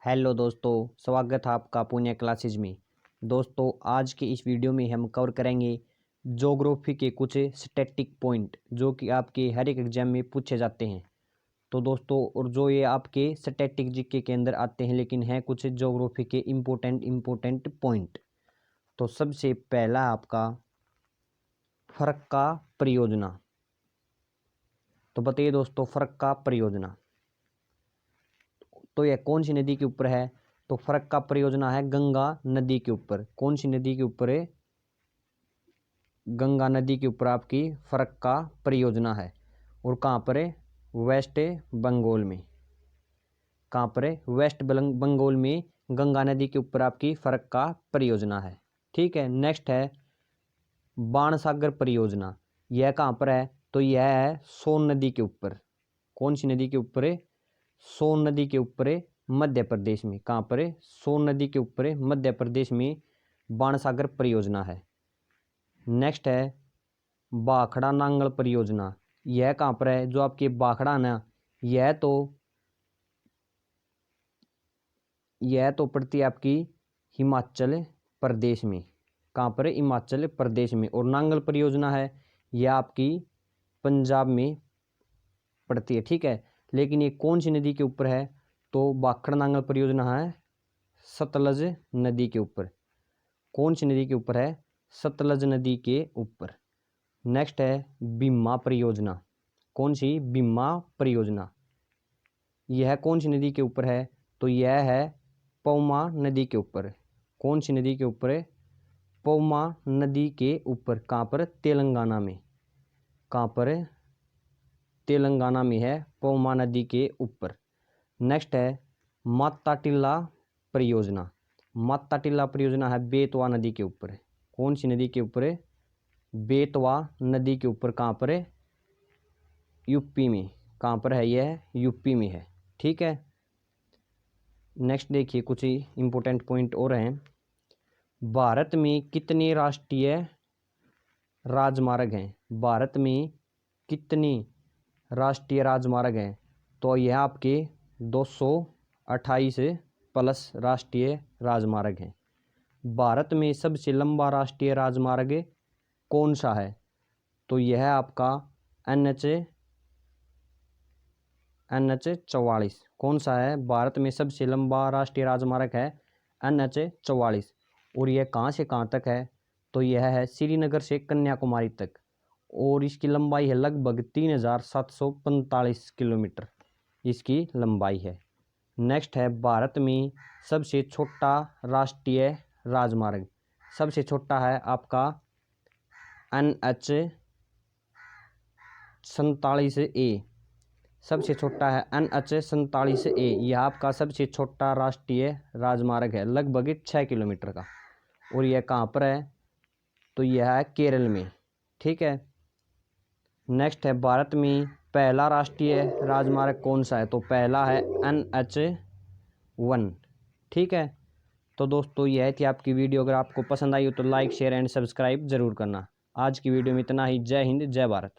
Hello दोस्तों, स्वागत है आपका पुण्य क्लासेज में। दोस्तों, आज के इस वीडियो में हम कवर करेंगे ज्योग्राफी के कुछ स्टैटिक पॉइंट जो कि आपके हर एक एग्जाम में पूछे जाते हैं। तो दोस्तों, और जो ये आपके स्टैटिक जीके के अंदर आते हैं, लेकिन हैं कुछ ज्योग्राफी के इम्पोर्टेंट पॉइंट। तो सबसे पहला आपका फर्क का परियोजना। तो बताइए दोस्तों, फर्क का परियोजना तो यह कौन सी नदी के ऊपर है? तो फर्क का परियोजना है गंगा नदी के ऊपर। कौन सी नदी के ऊपर है? गंगा नदी के ऊपर आपकी फर्क का परियोजना है। और कहाँ पर है? वेस्ट बंगाल में। कहाँ पर है? वेस्ट बंगाल में गंगा नदी के ऊपर आपकी फर्क का परियोजना है। ठीक है। नेक्स्ट है बाणसागर परियोजना। यह कहाँ पर है? तो यह है सोन नदी के ऊपर। कौन सी नदी के ऊपर है? सोन नदी के ऊपर है, मध्य प्रदेश में। कहाँ पर है? सोन नदी के ऊपर है, मध्य प्रदेश में बाणसागर परियोजना है। नेक्स्ट है भाखड़ा नांगल परियोजना। यह कहाँ पर है? जो आपके भाखड़ा ना, यह तो पड़ती है आपकी हिमाचल प्रदेश में। कहाँ पर है? हिमाचल प्रदेश में। और नांगल परियोजना है, यह आपकी पंजाब में पड़ती है। ठीक है। लेकिन ये कौन सी नदी के ऊपर है? तो भाखड़ा नांगल परियोजना है सतलज नदी के ऊपर। कौन सी नदी के ऊपर है? सतलज नदी के ऊपर। नेक्स्ट है भीमा परियोजना। कौन सी? भीमा परियोजना। यह कौन सी नदी के ऊपर है? तो यह है पौमा नदी के ऊपर। कौन सी नदी के ऊपर है? पौमा नदी के ऊपर। कहाँ पर? तेलंगाना में। कहाँ पर है? तेलंगाना में है, पौमा नदी के ऊपर। नेक्स्ट है माता टिल्ला परियोजना। माता टिल्ला परियोजना है बेतवा नदी के ऊपर। कौन सी नदी के ऊपर है? बेतवा नदी के ऊपर। कहाँ पर है? यूपी में। कहाँ पर है? यह यूपी में है। ठीक है। नेक्स्ट देखिए, कुछ ही इंपॉर्टेंट पॉइंट और हैं। भारत में कितने राष्ट्रीय राजमार्ग हैं? भारत में कितनी राष्ट्रीय राजमार्ग हैं? तो यह आपके 228 प्लस राष्ट्रीय राजमार्ग हैं। भारत में सबसे लंबा राष्ट्रीय राजमार्ग कौन सा है? तो यह आपका NH 44। कौन सा है? भारत में सबसे लंबा राष्ट्रीय राजमार्ग है NH 44। और यह कहाँ से कहाँ तक है? तो यह है श्रीनगर से कन्याकुमारी तक। और इसकी लंबाई है लगभग 3745 किलोमीटर इसकी लंबाई है। नेक्स्ट है भारत में सबसे छोटा राष्ट्रीय राजमार्ग। सबसे छोटा है आपका NH 47A। सबसे छोटा है NH 47A। यह आपका सबसे छोटा राष्ट्रीय राजमार्ग है, लगभग 6 किलोमीटर का। और यह कहाँ पर है? तो यह है केरल में। ठीक है। नेक्स्ट है भारत में पहला राष्ट्रीय राजमार्ग कौन सा है? तो पहला है NH 1। ठीक है। तो दोस्तों, यह थी आपकी वीडियो। अगर आपको पसंद आई हो तो लाइक, शेयर एंड सब्सक्राइब जरूर करना। आज की वीडियो में इतना ही। जय हिंद, जय भारत।